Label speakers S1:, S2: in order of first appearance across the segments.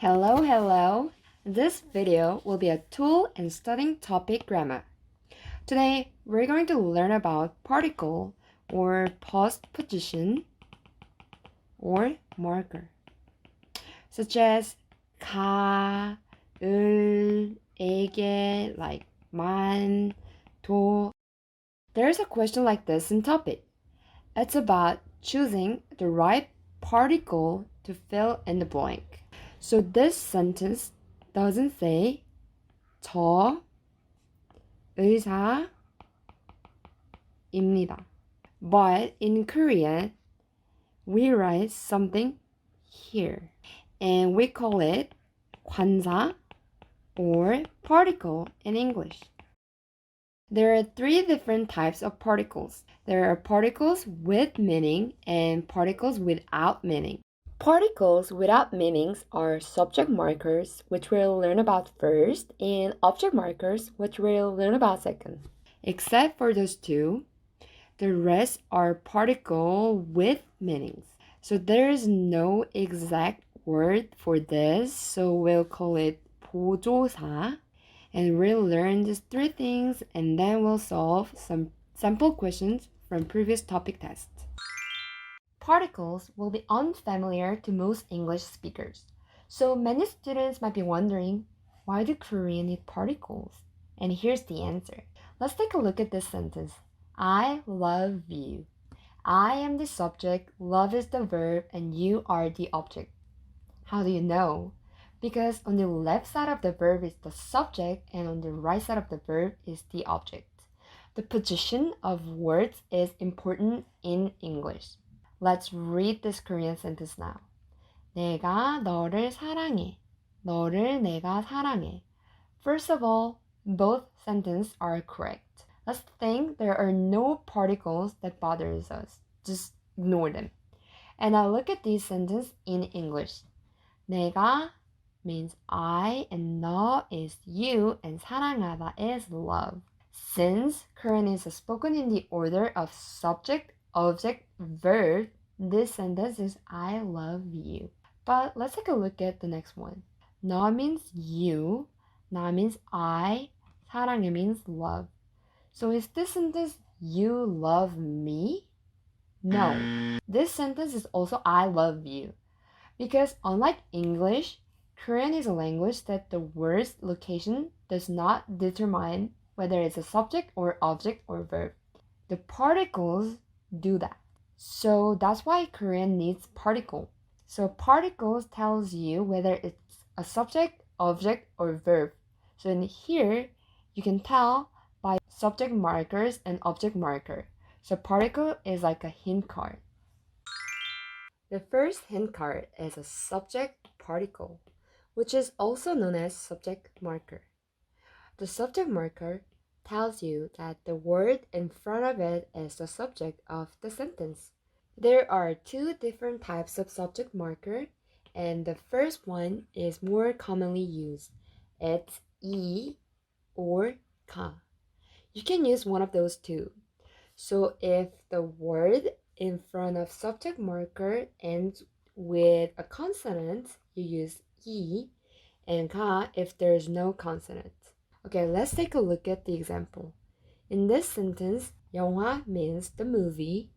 S1: Hello, hello. This video will be a tool in studying topic grammar. Today, we're going to learn about particle or postposition or marker, such as 가, 을, 에게, like 만, 도. There's a question like this in topic. It's about choosing the right particle to fill in the blank. So this sentence doesn't say 저 의사입니다. But in Korean, we write something here. And we call it 관사 or particle in English. There are three different types of particles. There are particles with meaning and particles without meaning. Particles without meanings are subject markers, which we'll learn about first, and object markers, which we'll learn about second. Except for those two, the rest are particle with meanings. So there is no exact word for this, so we'll call it 보조사. And we'll learn these three things, and then we'll solve some sample questions from previous topic tests. Particles will be unfamiliar to most English speakers. So many students might be wondering, why do Koreans need particles? And here's the answer. Let's take a look at this sentence. I love you. I am the subject, love is the verb, and you are the object. How do you know? Because on the left side of the verb is the subject and on the right side of the verb is the object. The position of words is important in English. Let's read this Korean sentence now. 내가 너를 사랑해. 너를 내가 사랑해. First of all, both sentences are correct. Let's think there are no particles that bothers us. Just ignore them. And now look at these sentences in English. 내가 means I and 너 is you and 사랑하다 is love. Since Korean is spoken in the order of subject, object, verb, this sentence is I love you. But let's take a look at the next one. 너 means you, 나 means I, 사랑해 means love. So is this sentence you love me? No. This sentence is also I love you. Because unlike English, Korean is a language that the word's location does not determine whether it's a subject or object or verb. The particles do that. So that's why Korean needs particle. So particles tells you whether it's a subject, object, or verb. So in here, you can tell by subject markers and object marker. So particle is like a hint card. The first hint card is a subject particle, which is also known as subject marker. The subject marker tells you that the word in front of it is the subject of the sentence. There are two different types of subject marker, and the first one is more commonly used. It's 이 or 가. You can use one of those two. So if the word in front of subject marker ends with a consonant, you use 이, and 가 if there's no consonant. Okay, let's take a look at the example. In this sentence, 영화 means the movie,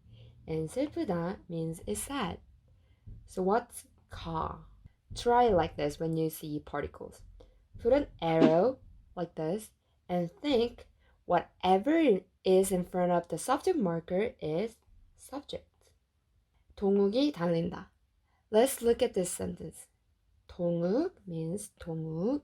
S1: and 슬프다 means it's sad. So what's 가? Try it like this when you see particles. Put an arrow like this and think whatever is in front of the subject marker is subject. 동욱이 달린다. Let's look at this sentence. 동욱 means 동욱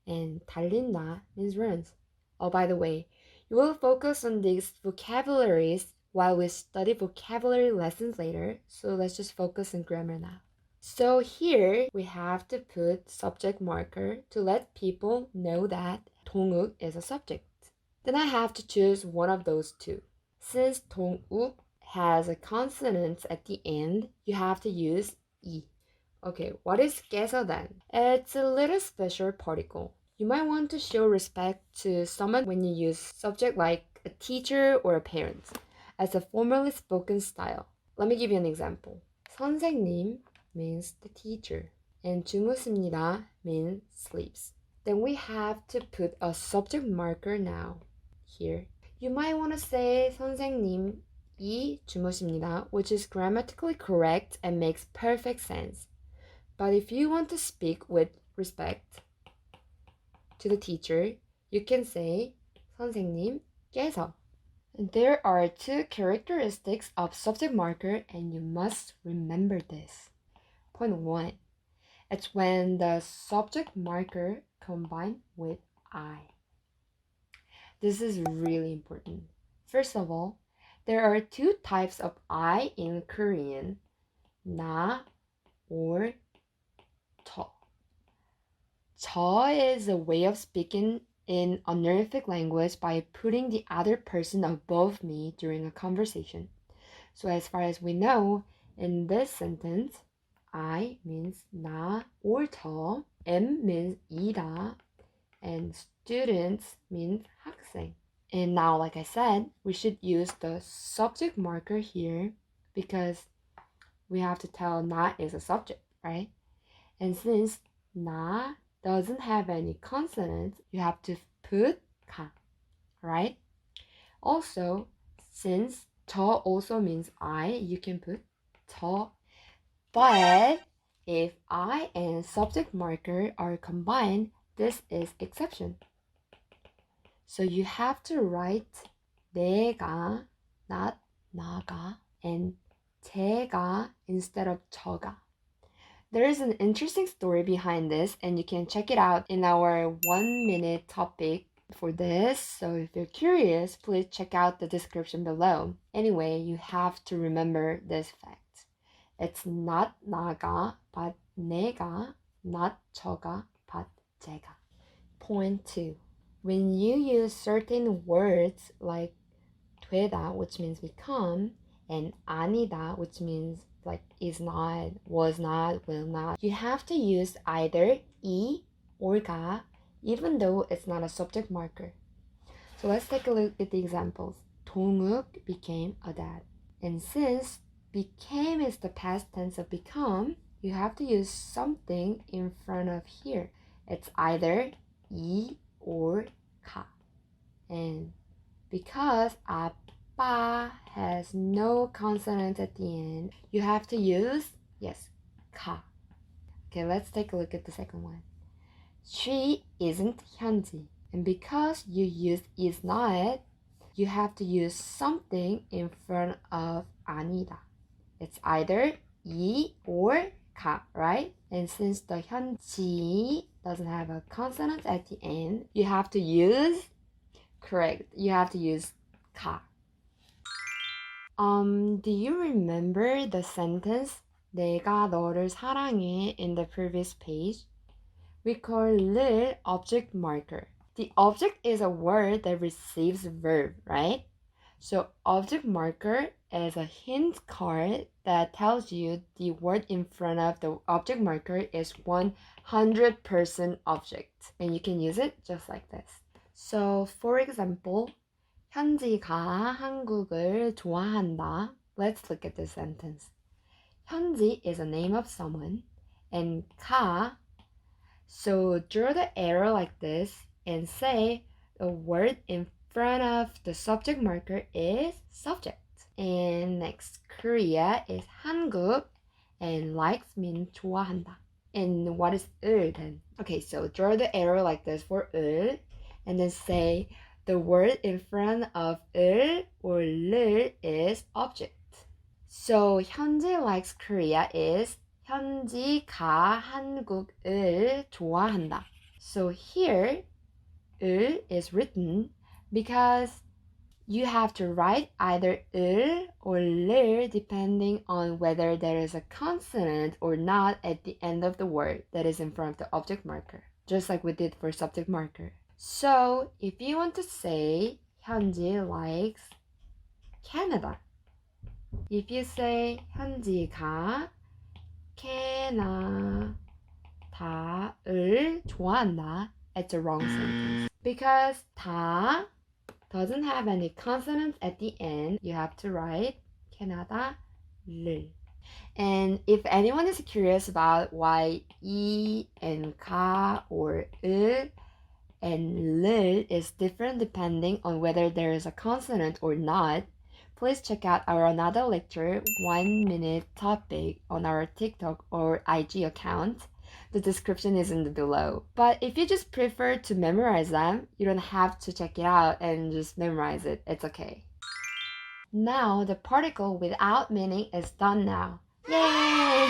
S1: and 달린다 means runs. Oh, by the way, you will focus on these vocabularies while we study vocabulary lessons later, so let's just focus on grammar now. So here we have to put subject marker to let people know that 동욱 is a subject. Then I have to choose one of those two. Since 동욱 has a consonant at the end, you have to use 이. Okay, what is 깨서 then? It's a little special particle. You might want to show respect to someone when you use subject like a teacher or a parent as a formally spoken style. Let me give you an example. 선생님 means the teacher. and 주무십니다 means sleeps. Then we have to put a subject marker now here. You might want to say 선생님이 주무십니다, which is grammatically correct and makes perfect sense. But if you want to speak with respect to the teacher, you can say 선생님께서. There are two characteristics of subject marker and you must remember this. Point 1. It's when the subject marker combined with I. This is really important. First of all, there are two types of I in Korean, 나 or 저. 저 is a way of speaking in honorific language by putting the other person above me during a conversation. So as far as we know, in this sentence, I means 나 or 저, M means 이다, and students means 학생. And now, like I said, we should use the subject marker here because we have to tell 나 is a subject, right? And since 나 doesn't have any consonants, you have to put 가, right? Also, since 저 also means I, you can put 저. But if I and subject marker are combined, this is exception. So you have to write 내가, not 나가, and 제가 instead of 저가. There is an interesting story behind this, and you can check it out in our 1-minute topic for this. So if you're curious, please check out the description below. Anyway, you have to remember this fact. It's not 나가, but 내가, not 저가, but 제가. Point 2. When you use certain words like 되다, which means become, and 아니다, which means like is not, was not, will not, you have to use either 이 or 가, even though it's not a subject marker. So let's take a look at the examples. 동욱 became a dad. And since became is the past tense of become, you have to use something in front of here. It's either 이 or 가. And because 아빠 has no consonant at the end, you have to use, yes, 가. Okay, let's take a look at the second one. She isn't 현지. And because you used is not, you have to use something in front of 아니다. It's either 이 or 가, right? And since the 현지 doesn't have a consonant at the end, you have to use, correct, you have to use 가. Do you remember the sentence 내가 너를 사랑해 in the previous page? We call 를 object marker. The object is a word that receives verb, right? So object marker is a hint card that tells you the word in front of the object marker is 100% object. And you can use it just like this. So for example, 현지가 한국을 좋아한다. Let's look at this sentence. 현지 is a name of someone and 가, so draw the arrow like this and say the word in front of the subject marker is subject. And next, Korea is 한국 and likes means 좋아한다. And what is 을 then? Okay, so draw the arrow like this for 을 and then say the word in front of 을 or 를 is object. So 현지 likes Korea is 현지가 한국을 좋아한다. So here 을 is written because you have to write either 을 or 를 depending on whether there is a consonant or not at the end of the word that is in front of the object marker, just like we did for subject marker. So if you want to say 현지 likes Canada, if you say 현지가 캐나다를 좋아한다, it's a wrong sentence. Because 다 doesn't have any consonants at the end, you have to write 캐나다를. And if anyone is curious about why I and ka or I and L is different depending on whether there is a consonant or not, please check out our another lecture, 1 minute topic, on our TikTok or IG account. The description is in the below. But if you just prefer to memorize them, you don't have to check it out and just memorize it. It's okay. Now the particle without meaning is done now. Yay!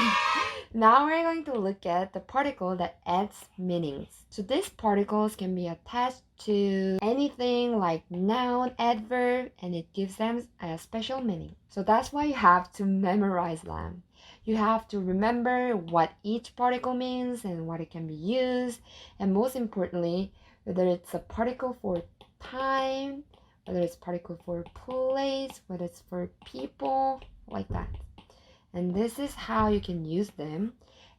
S1: Now we're going to look at the particle that adds meanings. So these particles can be attached to anything like noun, adverb, and it gives them a special meaning. So that's why you have to memorize them. You have to remember what each particle means and what it can be used, and most importantly, whether it's a particle for time, whether it's particle for place, whether it's for people, like that. And this is how you can use them.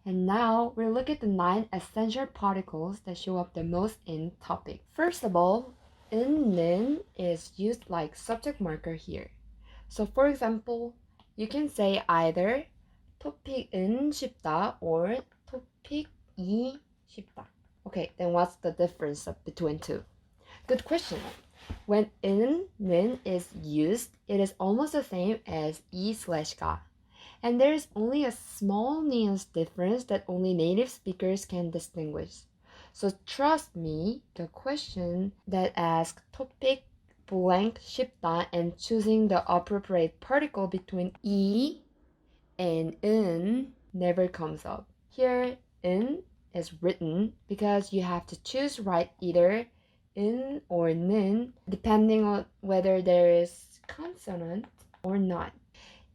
S1: And now we'll look at the 9 essential particles that show up the most in topic. First of all, 는 is used like subject marker here. So for example, you can say either 토픽은 쉽다 or 토픽이 쉽다. Okay, then what's the difference between two? Good question. When 는 is used, it is almost the same as 이/가. And there is only a small nuance difference that only native speakers can distinguish. So trust me, the question that asks topic blank 쉽다 and choosing the appropriate particle between 이 and 은 never comes up. Here, 은 is written because you have to choose right either 은 or 는 depending on whether there is consonant or not.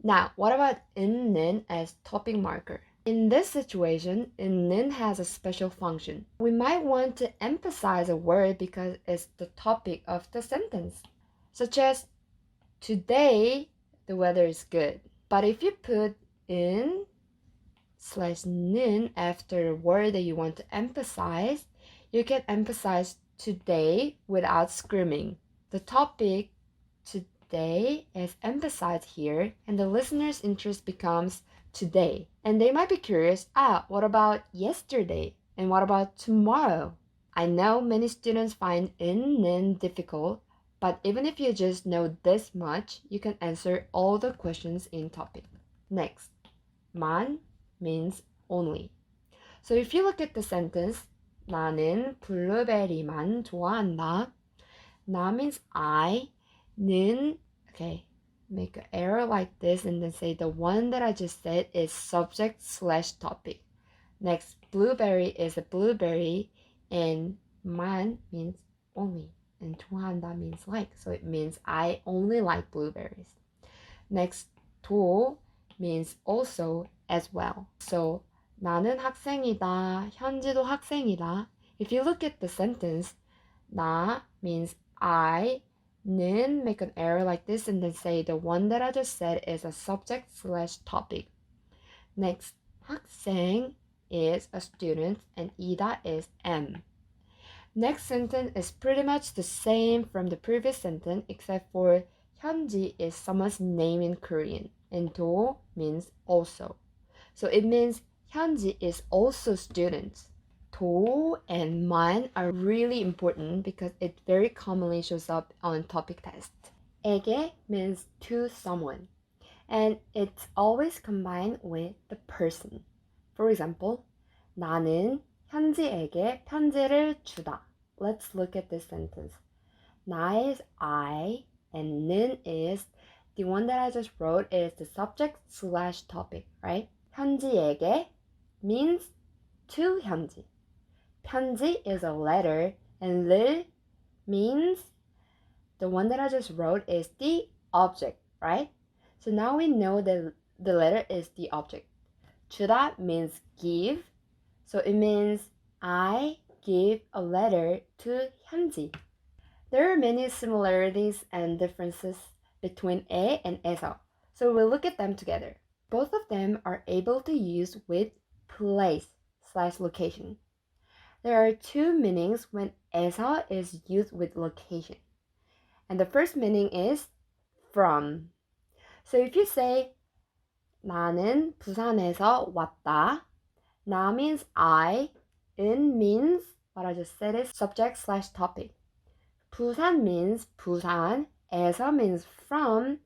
S1: Now, what about 는 as topic marker? In this situation, 는 has a special function. We might want to emphasize a word because it's the topic of the sentence, such as today the weather is good. But if you put /는 after a word that you want to emphasize, you can emphasize today without screaming. The topic today is emphasized here, and the listener's interest becomes today. And they might be curious, what about yesterday? And what about tomorrow? I know many students find 는 difficult, but even if you just know this much, you can answer all the questions in topic. Next, 만 means only. So if you look at the sentence, 나는 블루베리만 좋아한다. 나 means I, 는, okay, make an arrow like this and then say the one that I just said is subject/topic. Next, blueberry is a blueberry, and 만 means only, and 좋아한다 means like, so it means I only like blueberries. Next, 도 means also as well. So 나는 학생이다, 현지도 학생이다. If you look at the sentence, 나 means I, 는 make an arrow like this and then say the one that I just said is a subject/topic. Next, 학생 is a student and 이다 is am. Next sentence is pretty much the same from the previous sentence except for 현지 is someone's name in Korean and 도 means also. So it means 현지 is also students. 도 and 만 are really important because it very commonly shows up on topic tests. 에게 means to someone, and it's always combined with the person. For example, 나는 현지에게 편지를 주다. Let's look at this sentence. 나 is I, and 는 is the one that I just wrote is the subject/topic, right? 현지에게 means to 현지. 편지 is a letter, and 를 means the one that I just wrote is the object, right? So now we know that the letter is the object. 주다 means give, so it means I give a letter to 현지. There are many similarities and differences between 에 and 에서, so we'll look at them together. Both of them are able to use with place/location. There are two meanings when 에서 is used with location. And the first meaning is from. So if you say 나는 부산에서 왔다. 나 means I. 은 means what I just said is subject slash topic. 부산 means 부산. 에서 means from.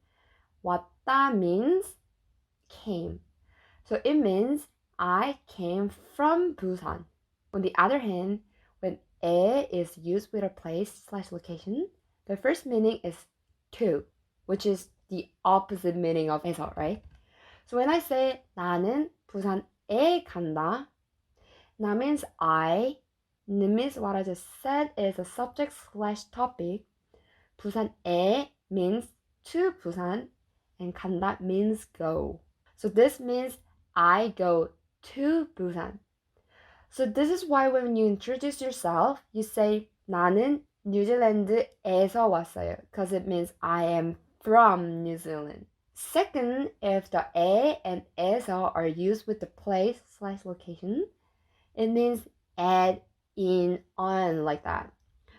S1: 왔다 means came. So it means I came from Busan. On the other hand, when 에 is used with a place slash location, the first meaning is to, which is the opposite meaning of 에서, right? So when I say 나는 부산에 간다, 나 means I, 는 means what I just said is a subject slash topic. 부산에 means to Busan, and 간다 means go. So this means I go to Busan. So this is why when you introduce yourself, you say 나는 뉴질랜드에서 왔어요, because it means I am from New Zealand. Second, if the 에 and 에서 are used with the place slash location, it means add, in, on, like that.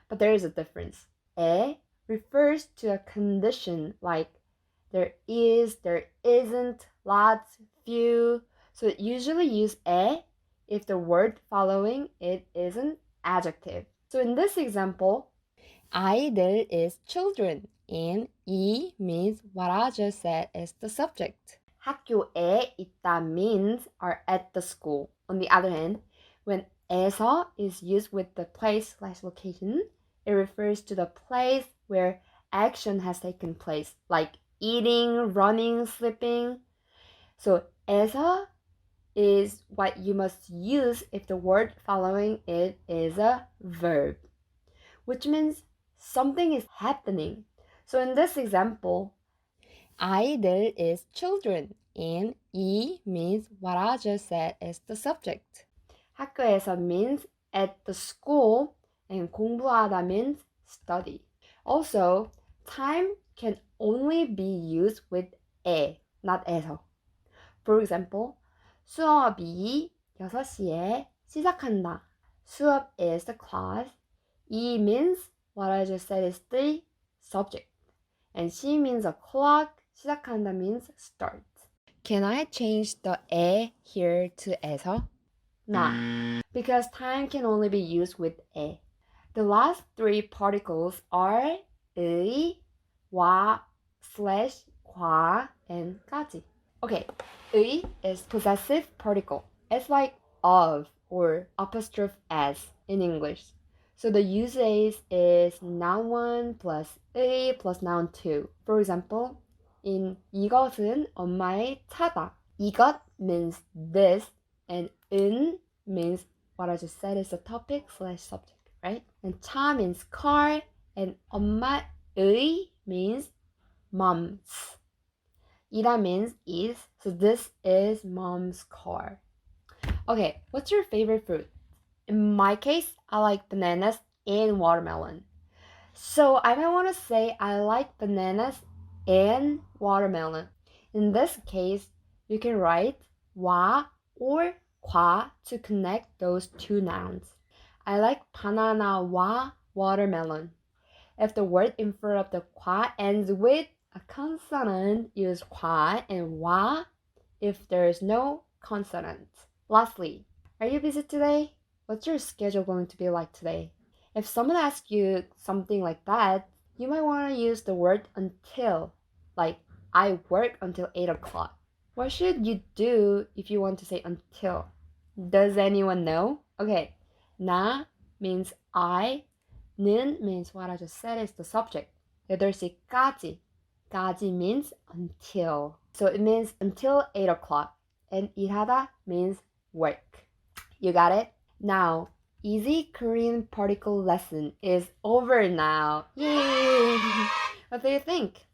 S1: But there is a difference. 에 refers to a condition like there is, there isn't, lots, few. So it usually use 에 if the word following it is an adjective. So in this example, 아이들 is children, and 이 means what I just said is the subject. 학교에 있다 means are at the school. On the other hand, when 에서 is used with the place slash location, it refers to the place where action has taken place, like eating, running, sleeping. So 에서 is what you must use if the word following it is a verb, which means something is happening. So in this example, 아이들 is children, and 이 means what I just said is the subject. 학교에서 means at the school, and 공부하다 means study. Also, time can only be used with 에, not 에서. For example, 수업이 6시에 시작한다. 수업 is the class. 이 means what I just said is the subject. And 시 means a clock. 시작한다 means start. Can I change the 에 here to 에서? No, because time can only be used with 에. The last three particles are 의, 와, slash, 과, and 까지. Okay, 의 is possessive particle. It's like of or apostrophe s in English. So the usage is noun 1 plus 의 plus noun 2. For example, in 이것은 엄마의 차다. 이것 means this, and 은 means what I just said is the topic slash subject, right? And 차 means car, and 엄마의 means mom's. 이다 means is, so this is mom's car. Okay, what's your favorite fruit? In my case, I like bananas and watermelon. So I might want to say I like bananas and watermelon. In this case, you can write 와 or 과 to connect those two nouns. I like banana와 watermelon. If the word in front of the 과 ends with a consonant, use 과 and 와 if there is no consonant. Lastly, are you busy today? What's your schedule going to be like today? If someone asks you something like that, you might want to use the word until, like I work until 8 o'clock. What should you do if you want to say until? Does anyone know? Okay, 나 means I, 는 means what I just said is the subject. 8시까지. 까지 means until. So it means until 8 o'clock. And 일하다 means work. You got it? Now, easy Korean particle lesson is over now. Yay! What do you think?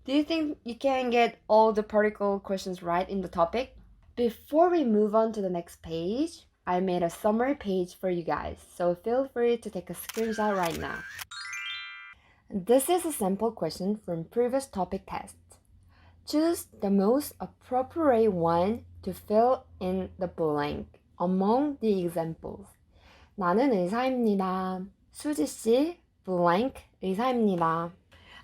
S1: Do you think you can get all the particle questions right in the topic? Before we move on to the next page, I made a summary page for you guys, so feel free to take a screenshot right now. This is a sample question from previous topic test. Choose the most appropriate one to fill in the blank among the examples. 나는 의사입니다. 수지씨 blank 의사입니다.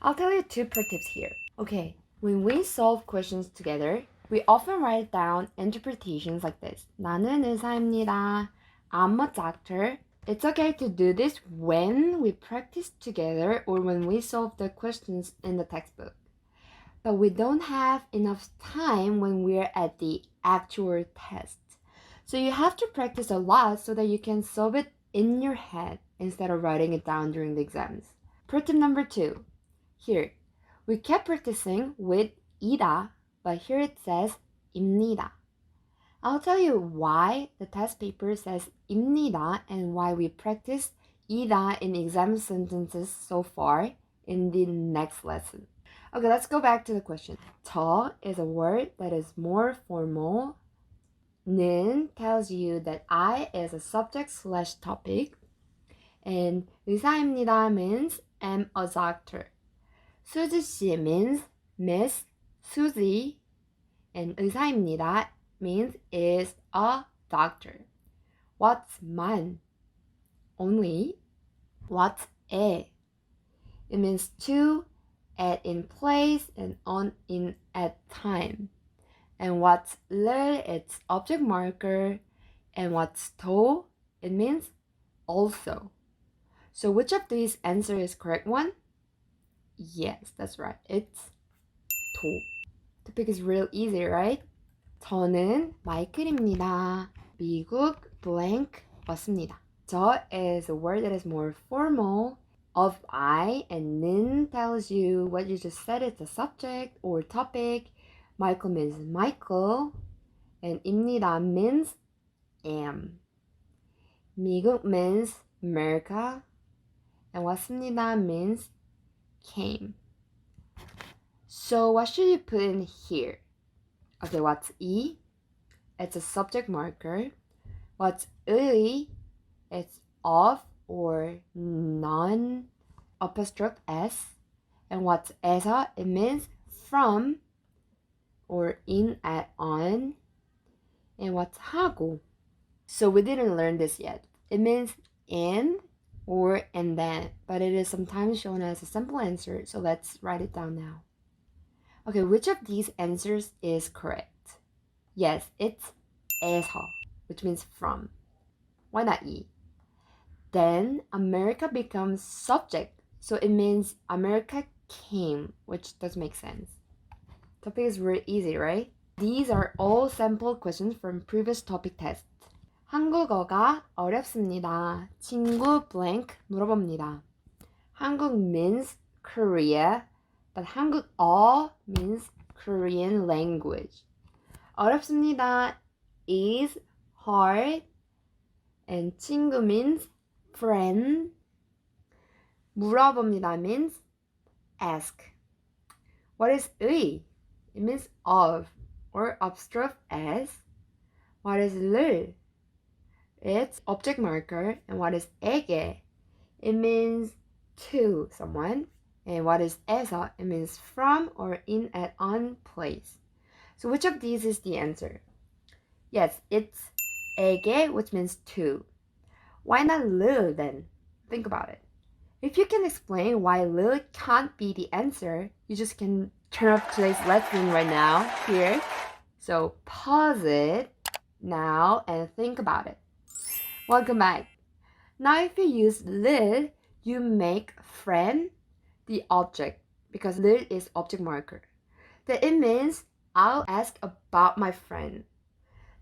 S1: I'll tell you two pro tips here. Okay, when we solve questions together, We often write down interpretations like this. 나는 의사입니다. I'm a doctor. It's okay to do this when we practice together or when we solve the questions in the textbook. But we don't have enough time when we're at the actual test. So you have to practice a lot so that you can solve it in your head instead of writing it down during the exams. Pro tip number 2. Here, we kept practicing with 이다, but here it says 입니다. I'll tell you why the test paper says 입니다 and why we practiced 이다 in exam sentences so far in the next lesson. Okay, let's go back to the question. 저 is a word that is more formal. 는 tells you that I is a subject/topic. And 의사입니다 means am a doctor. 수지 씨 means Miss Susie. And 의사입니다 means is a doctor. What's man? Only. What's 에? It means to, at in place, and on in at time. And what's 를? It's object marker. And what's 도? It means also. So which of these answer is correct one? Yes, that's right. It's 도. Topic is real easy, right? 저는 마이클입니다. 미국 blank 왔습니다. 저 is a word that is more formal. Of I and 는 tells you what you just said. It's a subject or topic. Michael means Michael. And 입니다 means am. 미국 means America. And 왔습니다 means came. So what should you put in here? Okay, what's 이? It's a subject marker. What's 의? It's of or non apostrophe s. And what's 에서? It means from or in at on. And what's 하고? So we didn't learn this yet. It means in or and then, but it is sometimes shown as a simple answer, so let's write it down now. Okay, which of these answers is correct? Yes, it's 에서, which means from. Why not 이? Then America becomes subject, so it means America came, which does make sense. Topic is really easy, right? These are all sample questions from previous topic tests. 한국어가 어렵습니다. 친구 blank 물어봅니다. 한국 means Korea, but 한국어 means Korean language. 어렵습니다 is hard, and 친구 means friend. 물어봅니다 means ask. What is 의? It means of or apostrophe s. What is 를? It's object marker. And what is 에게? It means to someone. And what is 에서? It means from or in at on place. So which of these is the answer? Yes, it's 에게, which means to. Why not 를 then? Think about it. If you can explain why 를 can't be the answer, you just can turn off today's lesson right now here. So pause it now and think about it. Welcome back. Now if you use 를, you make friend the object because 를 is object marker. Then it means I'll ask about my friend.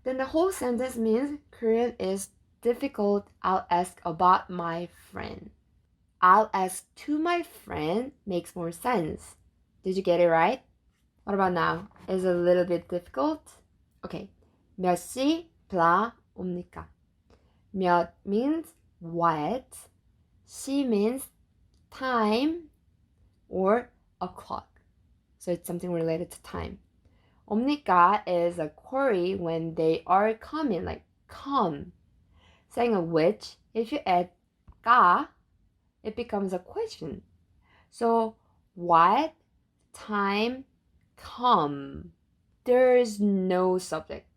S1: Then the whole sentence means Korean is difficult. I'll ask about my friend. I'll ask to my friend makes more sense. Did you get it right? What about now? Is it a little bit difficult? Okay. 몇 시 blah 옵니까? 몇 means what. 시 means time or o'clock. So it's something related to time. 옵니까 is a query when they are coming, like come. Saying a which, if you add 가, it becomes a question. So what time come? There is no subject.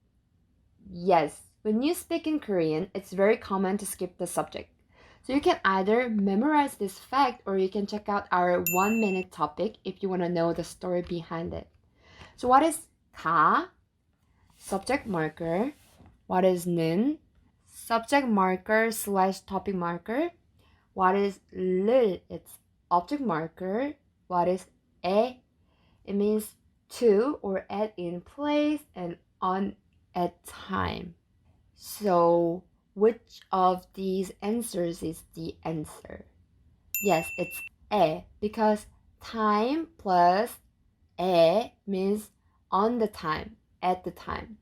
S1: Yes, when you speak in Korean, it's very common to skip the subject. So you can either memorize this fact or you can check out our 1-minute topic if you want to know the story behind it. So what is 가? subject marker. What is 는? Subject marker / topic marker. What is 를? It's object marker. What is 에? It means to or at in place and on at time. So which of these answers is the answer? Yes, it's 에 because time plus 에 means on the time, at the time.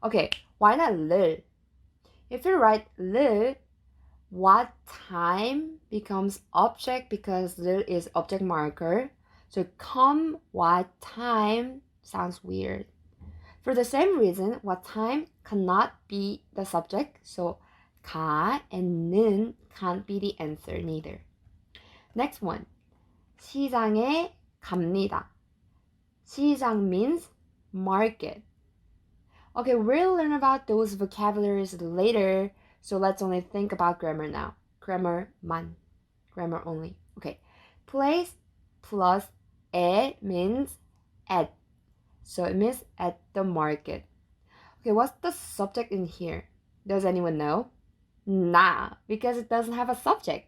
S1: Okay, why not 를? If you write 를, what time becomes object because 를 is object marker. So come what time sounds weird. For the same reason, what time cannot be the subject. So 가 and 는 can't be the answer neither. Next one. 시장에 갑니다. 시장 means market. Okay, we'll learn about those vocabularies later, so let's only think about grammar now. Grammar만. Grammar only. Okay. Place plus 에 means at. So it means at the market. Okay, what's the subject in here? Does anyone know? Nah, because it doesn't have a subject.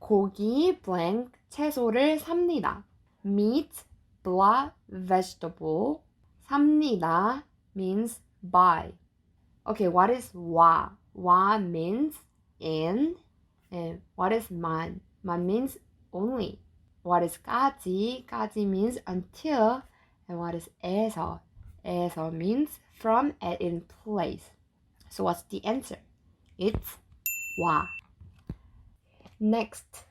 S1: 고기 blank 채소를 삽니다. Meat blah vegetable. 삽니다 means buy. Okay, what is 와? 와 means in. And what is 만? 만 means only. What is 까지? 까지 means until. And what is 에서? 에서 means from at in place. So what's the answer? It's 와. Next.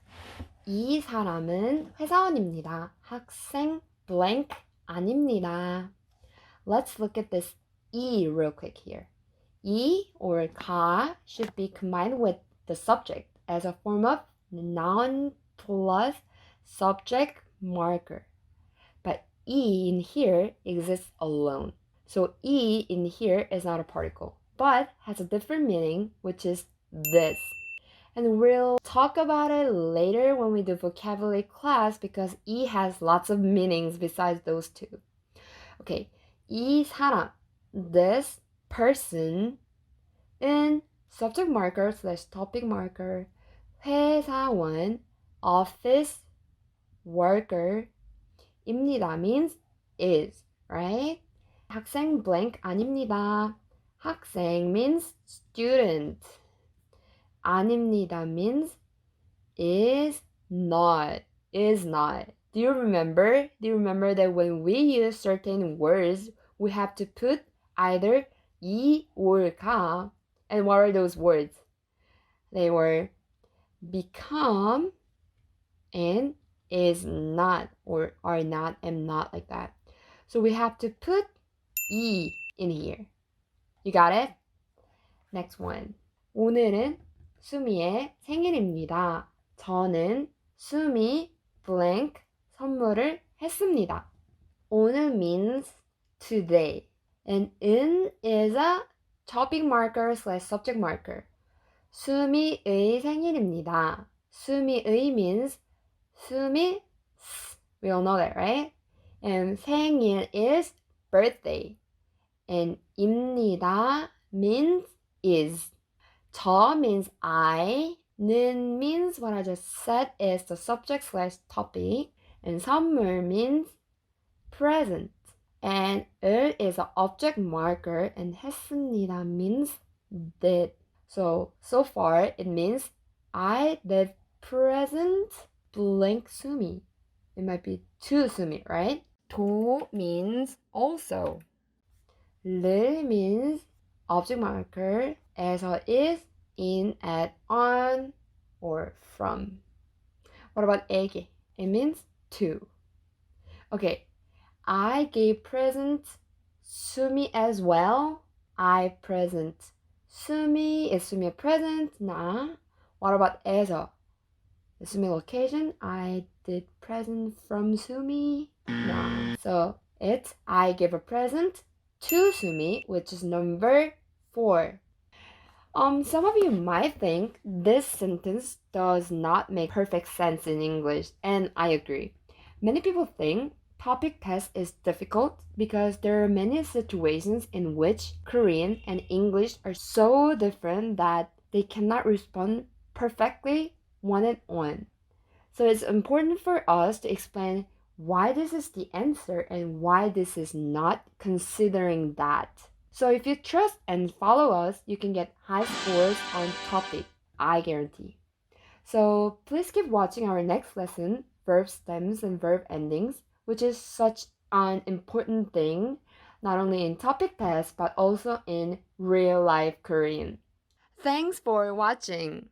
S1: 이 사람은 회사원입니다. 학생 blank 아닙니다. Let's look at this 이 real quick here. 이 or 가 should be combined with the subject as a form of noun plus subject marker. But 이 in here exists alone. So 이 in here is not a particle, but has a different meaning, which is this. And we'll talk about it later when we do vocabulary class because 이 has lots of meanings besides those two. Okay, 이 사람, this person, in subject marker / topic marker, 회사원, office worker, 입니다 means is, right? 학생 blank 아닙니다. 학생 means student. 아닙니다 means is not. Do you remember that when we use certain words, we have to put either 이 or 가. And what are those words? They were become and is not or are not, am not, like that. So we have to put 이 in here. You got it? Next one. 오늘은 수미의 생일입니다. 저는 수미 blank 선물을 했습니다. 오늘 means today. And 은 is a topic marker / subject marker. 수미의 생일입니다. 수미의 means 수미, we all know that, right? And 생일 is birthday. And 입니다 means is. 저 means I. 는 means what I just said is the subject / topic. And 선물 means present. And 을 is an object marker. And 했습니다 means did. So far it means I did present blank 수미. It might be to 수미, right? 도 means also. 를 means object marker. 에서 is, in, at, on, or from. What about 에게? It means to. Okay, I gave present 수미 as well. I present 수미. Is 수미 a present? Nah. What about 에서? Is 수미 location? I did present from 수미? Nah. So it's I give a present to 수미, which is number 4. Some of you might think this sentence does not make perfect sense in English, and I agree. Many people think topic test is difficult because there are many situations in which Korean and English are so different that they cannot respond perfectly one on one. So it's important for us to explain why this is the answer and why this is not, considering that. So if you trust and follow us, you can get high scores on topic, I guarantee. So please keep watching our next lesson, verb stems and verb endings, which is such an important thing, not only in topic test, but also in real life Korean. Thanks for watching.